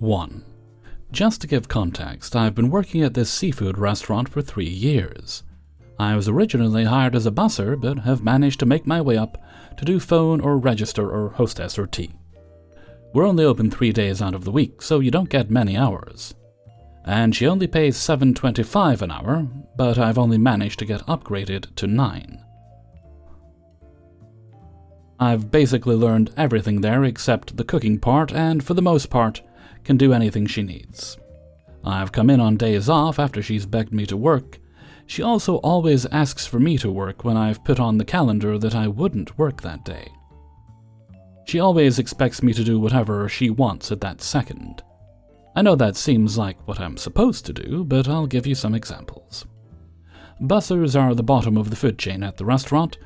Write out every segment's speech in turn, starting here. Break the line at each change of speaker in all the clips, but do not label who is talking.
1. Just to give context, I've been working at this seafood restaurant for 3 years. I was originally hired as a busser, but have managed to make my way up to do phone or register or hostess or tea. We're only open 3 days out of the week, so you don't get many hours. And she only pays $7.25 an hour, but I've only managed to get upgraded to 9. I've basically learned everything there except the cooking part, and for the most part, can do anything she needs. I've come in on days off after she's begged me to work. She also always asks for me to work when I've put on the calendar that I wouldn't work that day. She always expects me to do whatever she wants at that second. I know that seems like what I'm supposed to do, but I'll give you some examples. Bussers are the bottom of the food chain at the restaurant.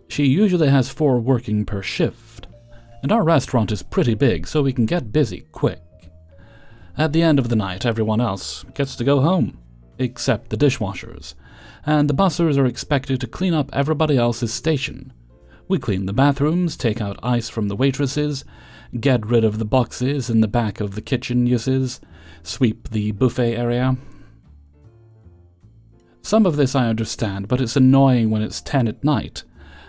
She usually has 4 working per shift, and our restaurant is pretty big, so we can get busy quick. At the end of the night, everyone else gets to go home, except the dishwashers, and the bussers are expected to clean up everybody else's station. We clean the bathrooms, take out ice from the waitresses, get rid of the boxes in the back of the kitchen uses, sweep the buffet area. Some of this I understand, but it's annoying when it's 10 at night,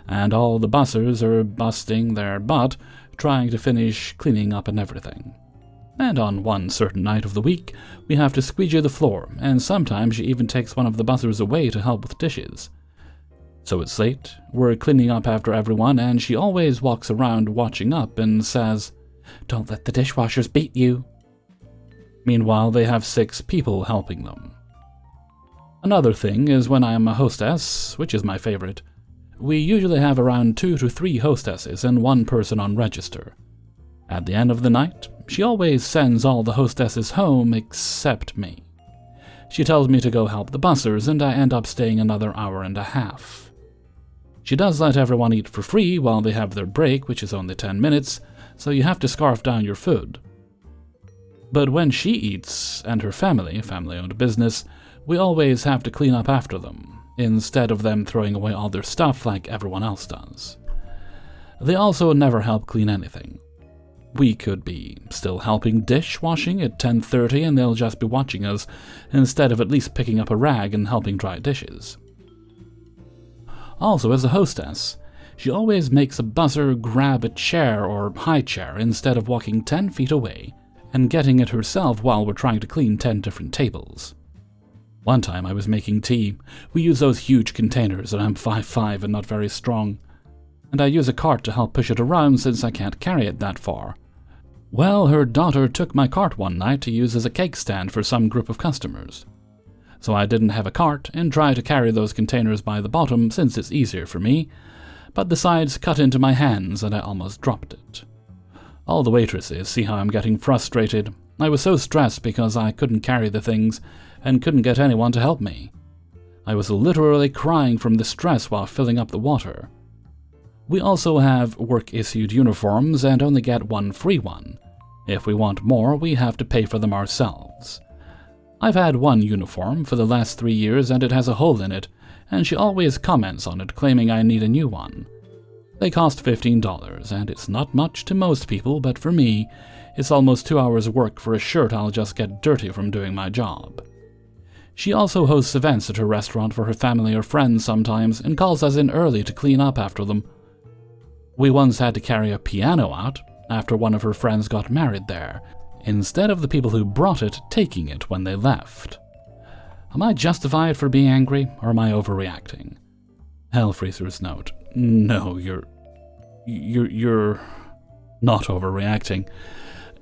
and all the bussers are busting their butt trying to finish cleaning up and everything. And on one certain night of the week, we have to squeegee the floor, and sometimes she even takes one of the bussers away to help with dishes. So it's late, we're cleaning up after everyone, and she always walks around watching up and says, "Don't let the dishwashers beat you." Meanwhile, they have 6 people helping them. Another thing is when I am a hostess, which is my favorite, we usually have around 2 to 3 hostesses and 1 person on register. At the end of the night, she always sends all the hostesses home except me. She tells me to go help the bussers, and I end up staying another hour and a half. She does let everyone eat for free while they have their break, which is only 10 minutes, so you have to scarf down your food. But when she eats, and her family-owned business, we always have to clean up after them, instead of them throwing away all their stuff like everyone else does. They also never help clean anything. We could be still helping dishwashing at 10:30 and they'll just be watching us, instead of at least picking up a rag and helping dry dishes. Also, as a hostess, she always makes a buzzer grab a chair or high chair instead of walking 10 feet away and getting it herself while we're trying to clean 10 different tables. One time I was making tea. We use those huge containers and I'm 5'5" and not very strong. And I use a cart to help push it around since I can't carry it that far. Well, her daughter took my cart one night to use as a cake stand for some group of customers. So I didn't have a cart and tried to carry those containers by the bottom since it's easier for me, but the sides cut into my hands and I almost dropped it. All the waitresses see how I'm getting frustrated. I was so stressed because I couldn't carry the things and couldn't get anyone to help me. I was literally crying from the stress while filling up the water. We also have work-issued uniforms and only get 1 free one. If we want more, we have to pay for them ourselves. I've had 1 uniform for the last 3 years and it has a hole in it, and she always comments on it, claiming I need a new one. They cost $15, and it's not much to most people, but for me, it's almost 2 hours work for a shirt I'll just get dirty from doing my job. She also hosts events at her restaurant for her family or friends sometimes and calls us in early to clean up after them. We once had to carry a piano out after one of her friends got married there, instead of the people who brought it taking it when they left. Am I justified for being angry, or am I overreacting? Hellfreezer's note. No, you're not overreacting.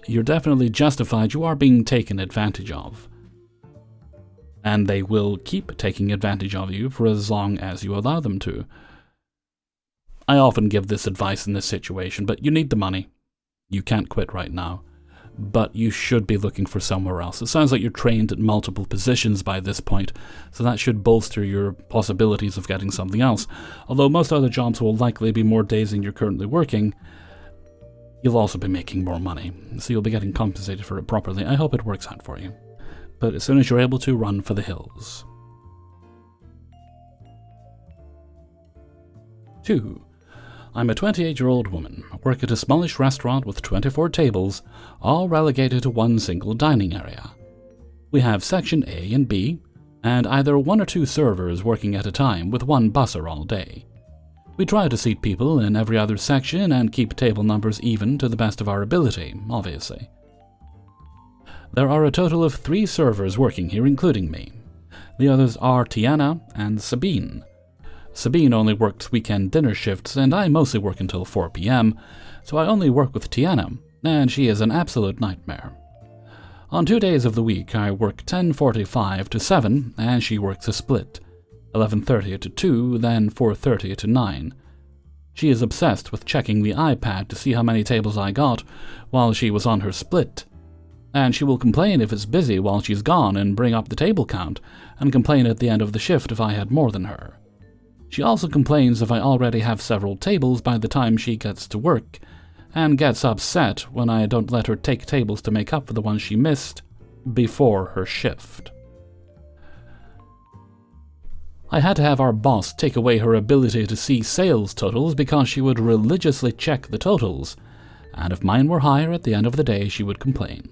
You're definitely justified. You are being taken advantage of. And they will keep taking advantage of you for as long as you allow them to. I often give this advice in this situation, but you need the money. You can't quit right now. But you should be looking for somewhere else. It sounds like you're trained at multiple positions by this point, so that should bolster your possibilities of getting something else. Although most other jobs will likely be more days than you're currently working, you'll also be making more money, so you'll be getting compensated for it properly. I hope it works out for you. But as soon as you're able to, run for the hills. 2. I'm a 28-year-old woman, work at a smallish restaurant with 24 tables, all relegated to one single dining area. We have section A and B, and either one or two servers working at a time with one busser all day. We try to seat people in every other section and keep table numbers even to the best of our ability, obviously. There are a total of 3 servers working here, including me. The others are Tiana and Sabine. Sabine only works weekend dinner shifts, and I mostly work until 4 p.m., so I only work with Tiana, and she is an absolute nightmare. On 2 days of the week, I work 10:45 to 7, and she works a split, 11:30 to 2, then 4:30 to 9. She is obsessed with checking the iPad to see how many tables I got while she was on her split. And she will complain if it's busy while she's gone and bring up the table count, and complain at the end of the shift if I had more than her. She also complains if I already have several tables by the time she gets to work, and gets upset when I don't let her take tables to make up for the ones she missed before her shift. I had to have our boss take away her ability to see sales totals because she would religiously check the totals, and if mine were higher at the end of the day, she would complain.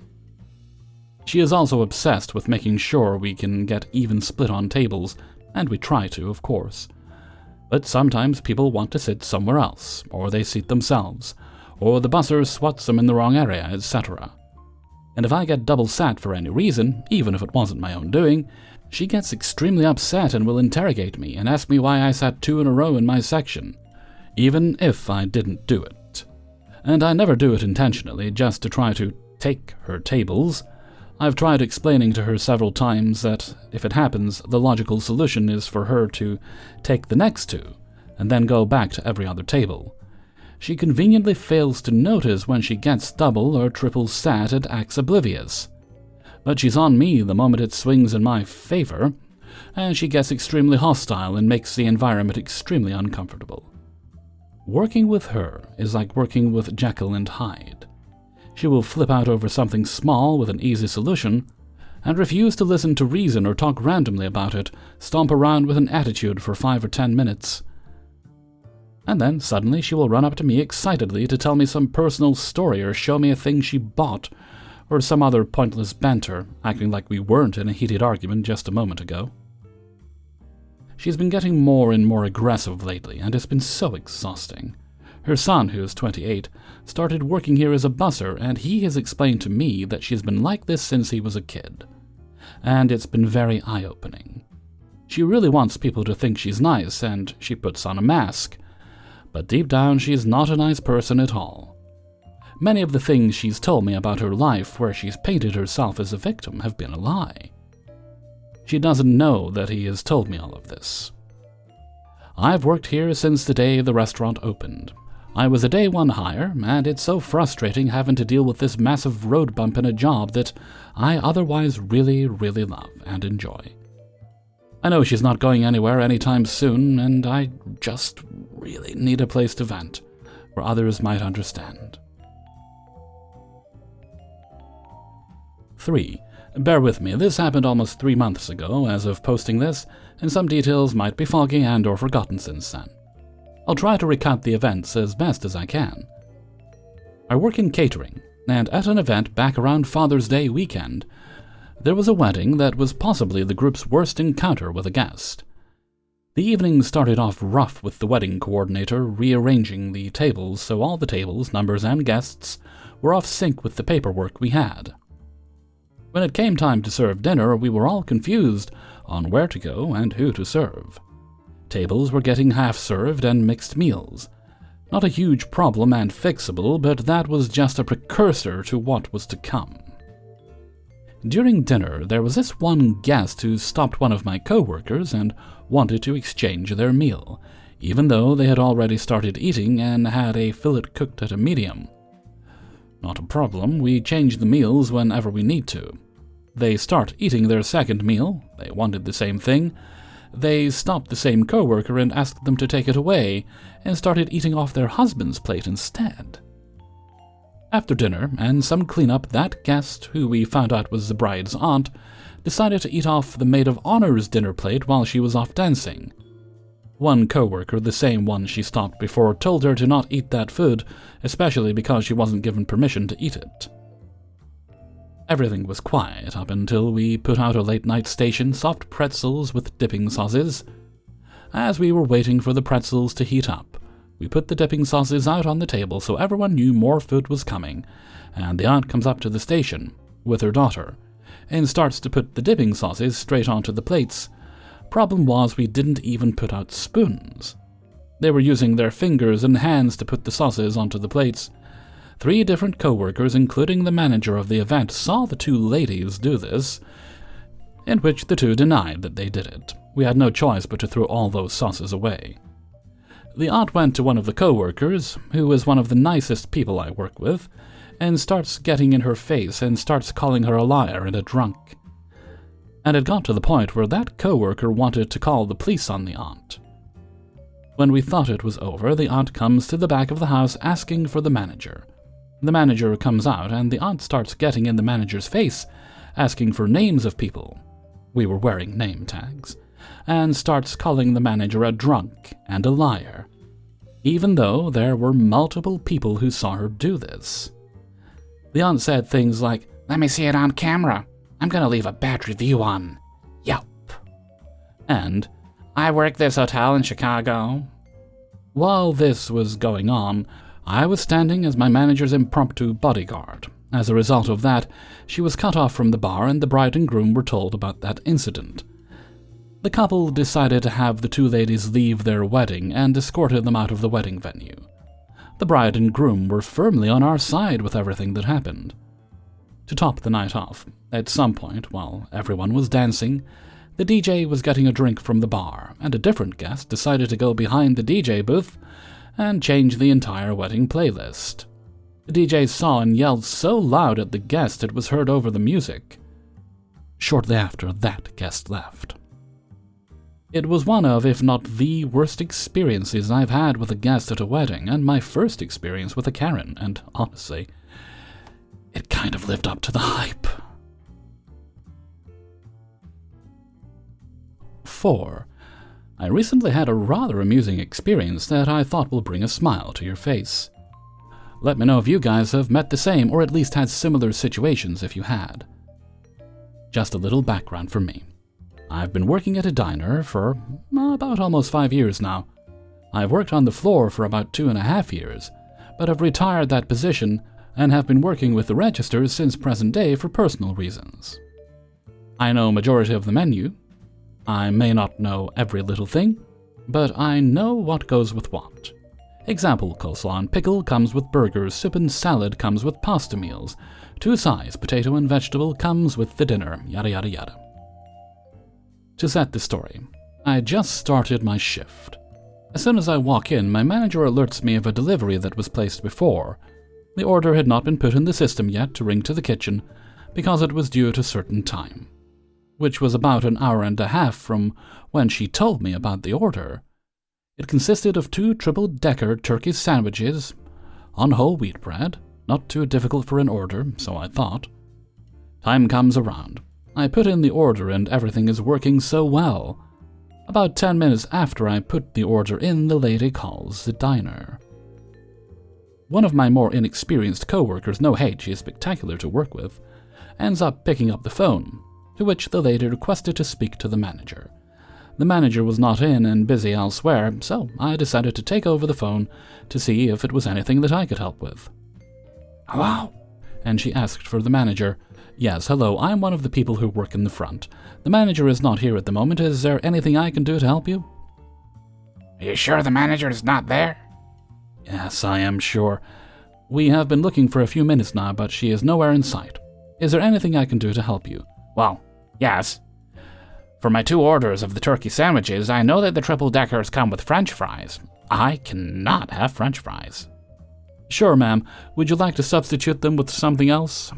She is also obsessed with making sure we can get even split on tables, and we try to, of course. But sometimes people want to sit somewhere else, or they seat themselves, or the busser swats them in the wrong area, etc. And if I get double sat for any reason, even if it wasn't my own doing, she gets extremely upset and will interrogate me and ask me why I sat 2 in a row in my section, even if I didn't do it. And I never do it intentionally, just to try to take her tables. I've tried explaining to her several times that if it happens, the logical solution is for her to take the next 2, and then go back to every other table. She conveniently fails to notice when she gets double or triple sat and acts oblivious. But she's on me the moment it swings in my favor, and she gets extremely hostile and makes the environment extremely uncomfortable. Working with her is like working with Jekyll and Hyde. She will flip out over something small with an easy solution, and refuse to listen to reason or talk randomly about it, stomp around with an attitude for 5 or 10 minutes. And then suddenly she will run up to me excitedly to tell me some personal story or show me a thing she bought, or some other pointless banter, acting like we weren't in a heated argument just a moment ago. She's been getting more and more aggressive lately, and it's been so exhausting. Her son, who is 28, started working here as a busser, and he has explained to me that she's been like this since he was a kid. And it's been very eye-opening. She really wants people to think she's nice, and she puts on a mask. But deep down, she's not a nice person at all. Many of the things she's told me about her life where she's painted herself as a victim have been a lie. She doesn't know that he has told me all of this. I've worked here since the day the restaurant opened. I was a day 1 hire, and it's so frustrating having to deal with this massive road bump in a job that I otherwise really, really love and enjoy. I know she's not going anywhere anytime soon, and I just really need a place to vent, where others might understand. 3. Bear with me, this happened almost 3 months ago as of posting this, and some details might be foggy and or forgotten since then. I'll try to recount the events as best as I can. I work in catering, and at an event back around Father's Day weekend, there was a wedding that was possibly the group's worst encounter with a guest. The evening started off rough with the wedding coordinator rearranging the tables so all the tables, numbers, and guests were off sync with the paperwork we had. When it came time to serve dinner, we were all confused on where to go and who to serve. Tables were getting half-served and mixed meals. Not a huge problem and fixable, but that was just a precursor to what was to come. During dinner, there was this one guest who stopped one of my co-workers and wanted to exchange their meal, even though they had already started eating and had a fillet cooked at a medium. Not a problem, we change the meals whenever we need to. They start eating their second meal, they wanted the same thing. They stopped the same co-worker and asked them to take it away, and started eating off their husband's plate instead. After dinner, and some cleanup, that guest, who we found out was the bride's aunt, decided to eat off the maid of honor's dinner plate while she was off dancing. One coworker, the same one she stopped before, told her to not eat that food, especially because she wasn't given permission to eat it. Everything was quiet up until we put out a late-night station, soft pretzels with dipping sauces. As we were waiting for the pretzels to heat up, we put the dipping sauces out on the table so everyone knew more food was coming, and the aunt comes up to the station with her daughter and starts to put the dipping sauces straight onto the plates. Problem was, we didn't even put out spoons. They were using their fingers and hands to put the sauces onto the plates. 3 different co-workers, including the manager of the event, saw the 2 ladies do this, in which the 2 denied that they did it. We had no choice but to throw all those sauces away. The aunt went to one of the co-workers, who is one of the nicest people I work with, and starts getting in her face and starts calling her a liar and a drunk. And it got to the point where that co-worker wanted to call the police on the aunt. When we thought it was over, the aunt comes to the back of the house asking for the manager. The manager comes out, and the aunt starts getting in the manager's face, asking for names of people. We were wearing name tags, and starts calling the manager a drunk and a liar, even though there were multiple people who saw her do this. The aunt said things like, "Let me see it on camera. I'm gonna leave a bad review on Yelp." And, "I work this hotel in Chicago." While this was going on, I was standing as my manager's impromptu bodyguard. As a result of that, she was cut off from the bar and the bride and groom were told about that incident. The couple decided to have the 2 ladies leave their wedding and escorted them out of the wedding venue. The bride and groom were firmly on our side with everything that happened. To top the night off, at some point, while everyone was dancing, the DJ was getting a drink from the bar, and a different guest decided to go behind the DJ booth and change the entire wedding playlist. The DJ saw and yelled so loud at the guest it was heard over the music. Shortly after, that guest left. It was one of, if not the worst experiences I've had with a guest at a wedding, and my first experience with a Karen, and honestly, it kind of lived up to the hype. 4. I recently had a rather amusing experience that I thought will bring a smile to your face. Let me know if you guys have met the same, or at least had similar situations if you had. Just a little background for me. I've been working at a diner for about almost 5 years now. I've worked on the floor for about 2.5 years, but have retired that position and have been working with the registers since present day for personal reasons. I know majority of the menu. I may not know every little thing, but I know what goes with what. Example, coleslaw and pickle comes with burgers, soup and salad comes with pasta meals, 2 sides, potato and vegetable comes with the dinner, yada yada yada. To set the story, I just started my shift. As soon as I walk in, my manager alerts me of a delivery that was placed before. The order had not been put in the system yet to ring to the kitchen, because it was due at a certain time, which was about an hour and a half from when she told me about the order. It consisted of 2 triple-decker turkey sandwiches on whole wheat bread, not too difficult for an order, so I thought. Time comes around. I put in the order and everything is working so well. About 10 minutes after I put the order in, the lady calls the diner. One of my more inexperienced co-workers, no hate, she is spectacular to work with, ends up picking up the phone, to which the lady requested to speak to the manager. The manager was not in and busy elsewhere, so I decided to take over the phone to see if it was anything that I could help with. "Hello?" And she asked for the manager. "Yes, hello, I'm one of the people who work in the front. The manager is not here at the moment. Is there anything I can do to help you?"
"Are you sure the manager is not there?"
"Yes, I am sure. We have been looking for a few minutes now, but she is nowhere in sight. Is there anything I can do to help you?"
"Well, yes. For my 2 orders of the turkey sandwiches, I know that the triple-deckers come with French fries. I cannot have French fries."
"Sure, ma'am. Would you like to substitute them with something else?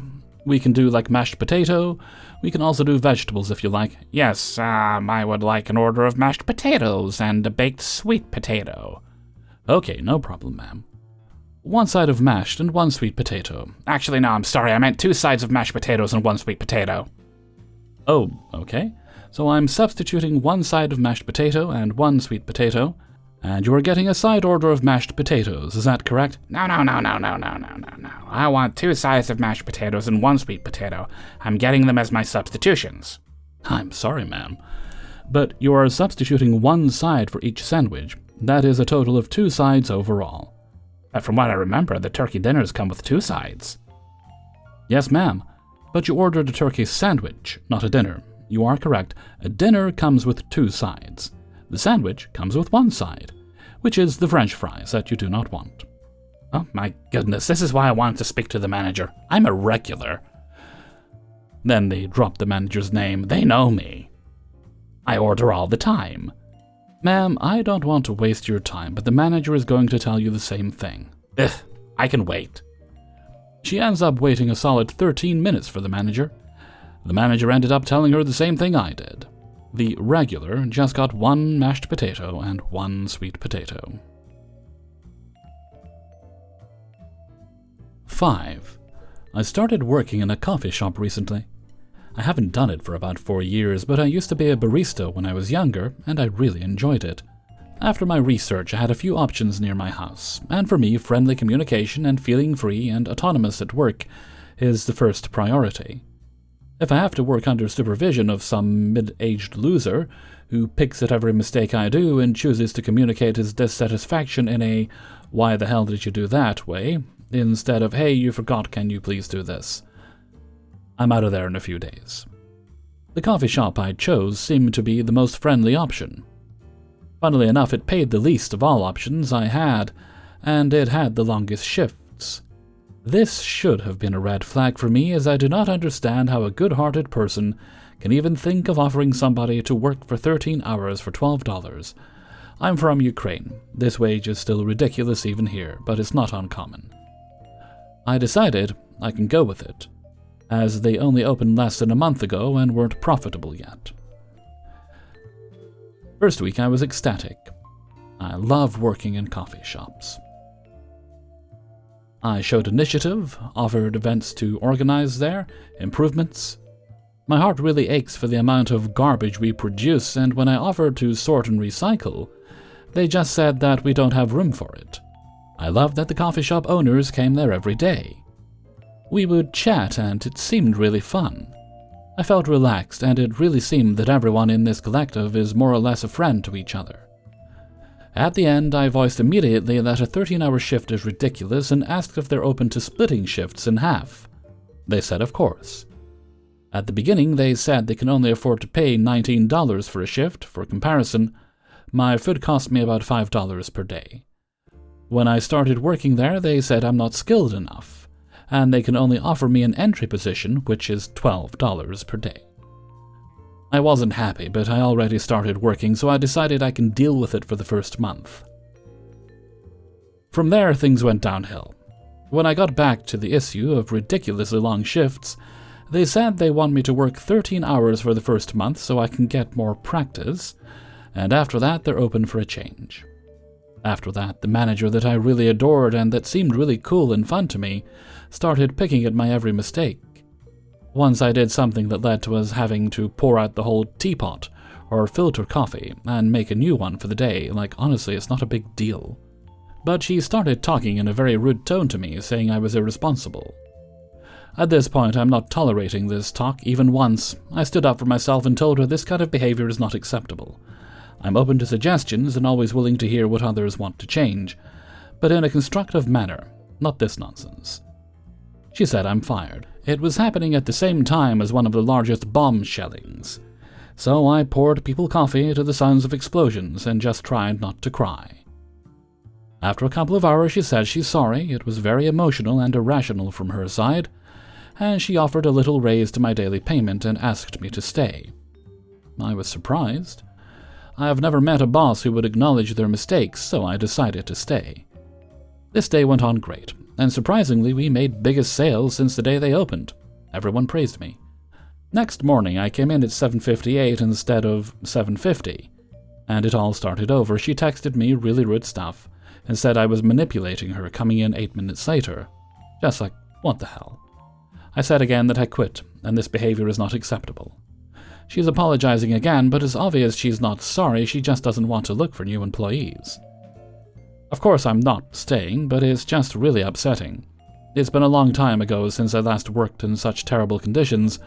We can do like mashed potato. We can also do vegetables if you like."
"Yes, I would like an order of mashed potatoes and a baked sweet potato."
"Okay, no problem, ma'am. 1 side of mashed and 1 sweet potato."
"Actually, no, I'm sorry. I meant 2 sides of mashed potatoes and 1 sweet potato."
"Oh, okay. So I'm substituting one side of mashed potato and one sweet potato, and you are getting a side order of mashed potatoes, is that correct?
No. I want 2 sides of mashed potatoes and 1 sweet potato. I'm getting them as my substitutions.
I'm sorry, ma'am, but you are substituting one side for each sandwich. That is a total of 2 sides overall.
But from what I remember, the turkey dinners come with 2 sides.
Yes, ma'am, but you ordered a turkey sandwich, not a dinner. You are correct. A dinner comes with 2 sides. The sandwich comes with 1 side, which is the French fries that you do not want.
Oh my goodness, this is why I wanted to speak to the manager. I'm a regular.
Then they dropped the manager's name. They know me.
I order all the time.
Ma'am, I don't want to waste your time, but the manager is going to tell you the same thing.
Ugh, I can wait.
She ends up waiting a solid 13 minutes for the manager. The manager ended up telling her the same thing I did. The regular just got 1 mashed potato and 1 sweet potato. 5. I started working in a coffee shop recently. I haven't done it for about 4 years, but I used to be a barista when I was younger, and I really enjoyed it. After my research, I had a few options near my house, and for me, friendly communication and feeling free and autonomous at work is the first priority. If I have to work under supervision of some mid-aged loser who picks at every mistake I do and chooses to communicate his dissatisfaction in a "why the hell did you do that" way, instead of "hey, you forgot, can you please do this?" I'm out of there in a few days. The coffee shop I chose seemed to be the most friendly option. Funnily enough, it paid the least of all options I had, and it had the longest shifts. This should have been a red flag for me, as I do not understand how a good-hearted person can even think of offering somebody to work for 13 hours for $12. I'm from Ukraine. This wage is still ridiculous even here, but it's not uncommon. I decided I can go with it, as they only opened less than a month ago and weren't profitable yet. First week I was ecstatic. I love working in coffee shops. I showed initiative, offered events to organize there, improvements. My heart really aches for the amount of garbage we produce, and when I offered to sort and recycle, they just said that we don't have room for it. I loved that the coffee shop owners came there every day. We would chat, and it seemed really fun. I felt relaxed, and it really seemed that everyone in this collective is more or less a friend to each other. At the end, I voiced immediately that a 13-hour shift is ridiculous and asked if they're open to splitting shifts in half. They said of course. At the beginning, they said they can only afford to pay $19 for a shift. For comparison, my food cost me about $5 per day. When I started working there, they said I'm not skilled enough, and they can only offer me an entry position, which is $12 per day. I wasn't happy, but I already started working, so I decided I can deal with it for the first month. From there, things went downhill. When I got back to the issue of ridiculously long shifts, they said they want me to work 13 hours for the first month so I can get more practice, and after that they're open for a change. After that, the manager that I really adored and that seemed really cool and fun to me started picking at my every mistake. Once I did something that led to us having to pour out the whole teapot or filter coffee and make a new one for the day. Like, honestly, it's not a big deal. But she started talking in a very rude tone to me, saying I was irresponsible. At this point, I'm not tolerating this talk even once. I stood up for myself and told her this kind of behavior is not acceptable. I'm open to suggestions and always willing to hear what others want to change, but in a constructive manner, not this nonsense. She said I'm fired. It was happening at the same time as one of the largest bomb shellings, so I poured people coffee to the sounds of explosions and just tried not to cry. After a couple of hours, she said she's sorry, it was very emotional and irrational from her side, and she offered a little raise to my daily payment and asked me to stay. I was surprised. I have never met a boss who would acknowledge their mistakes, so I decided to stay. This day went on great, and surprisingly we made biggest sales since the day they opened. Everyone praised me. Next morning I came in at 7:58 instead of 7:50, and it all started over. She texted me really rude stuff and said I was manipulating her, coming in 8 minutes later. Just like, what the hell? I said again that I quit, and this behavior is not acceptable. She's apologizing again, but it's obvious she's not sorry, she just doesn't want to look for new employees. Of course I'm not staying, but it's just really upsetting. It's been a long time ago since I last worked in such terrible conditions,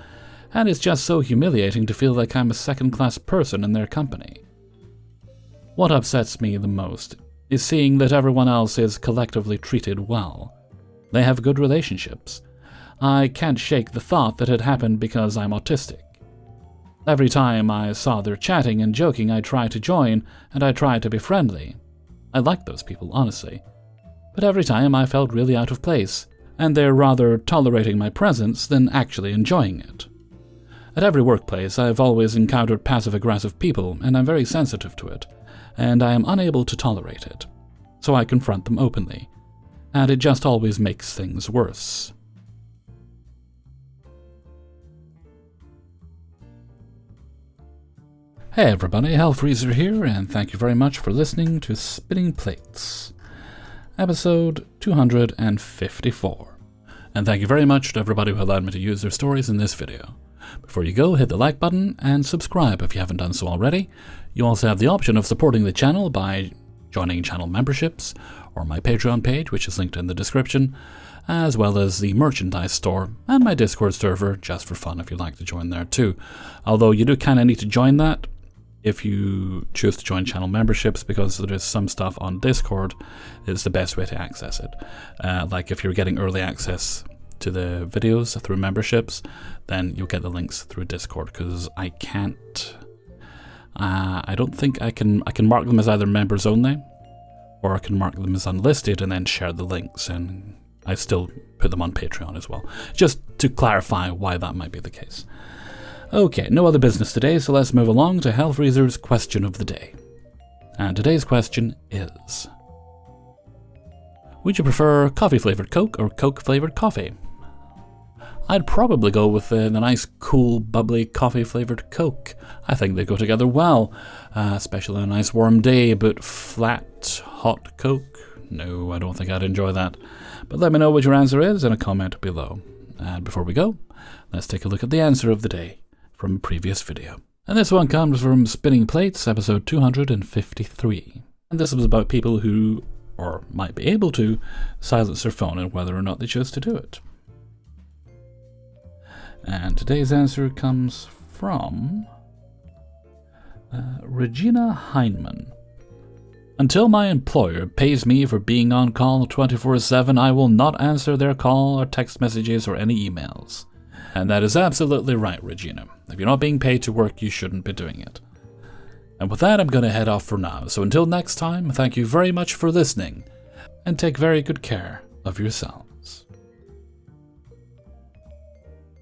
and it's just so humiliating to feel like I'm a second-class person in their company. What upsets me the most is seeing that everyone else is collectively treated well. They have good relationships. I can't shake the thought that it happened because I'm autistic. Every time I saw their chatting and joking, I tried to join, and I tried to be friendly. I like those people, honestly. But every time I felt really out of place, and they're rather tolerating my presence than actually enjoying it. At every workplace, I've always encountered passive-aggressive people, and I'm very sensitive to it, and I am unable to tolerate it. So I confront them openly, and it just always makes things worse. Hey everybody, Hellfreezer here, and thank you very much for listening to Spinning Plates, episode 254. And thank you very much to everybody who allowed me to use their stories in this video. Before you go, hit the like button and subscribe if you haven't done so already. You also have the option of supporting the channel by joining channel memberships, or my Patreon page, which is linked in the description, as well as the merchandise store and my Discord server, just for fun if you'd like to join there too. Although you do kind of need to join that if you choose to join channel memberships, because there is some stuff on Discord is the best way to access it. Like if you're getting early access to the videos through memberships, then you'll get the links through Discord, because I can't... I don't think I can mark them as either members only, or I can mark them as unlisted and then share the links, and I still put them on Patreon as well, just to clarify why that might be the case. Okay, no other business today, so let's move along to Hellfreezer's question of the day. And today's question is: would you prefer coffee-flavored Coke or Coke-flavored coffee? I'd probably go with the nice, cool, bubbly coffee-flavored Coke. I think they go together well, especially on a nice warm day, but flat, hot Coke? No, I don't think I'd enjoy that. But let me know what your answer is in a comment below. And before we go, let's take a look at the answer of the day from a previous video. And this one comes from Spinning Plates, episode 253. And this was about people who, or might be able to, silence their phone and whether or not they choose to do it. And today's answer comes from Regina Heinemann. Until my employer pays me for being on call 24/7, I will not answer their call or text messages or any emails. And that is absolutely right, Regina. If you're not being paid to work, you shouldn't be doing it. And with that, I'm going to head off for now. So until next time, thank you very much for listening, and take very good care of yourself.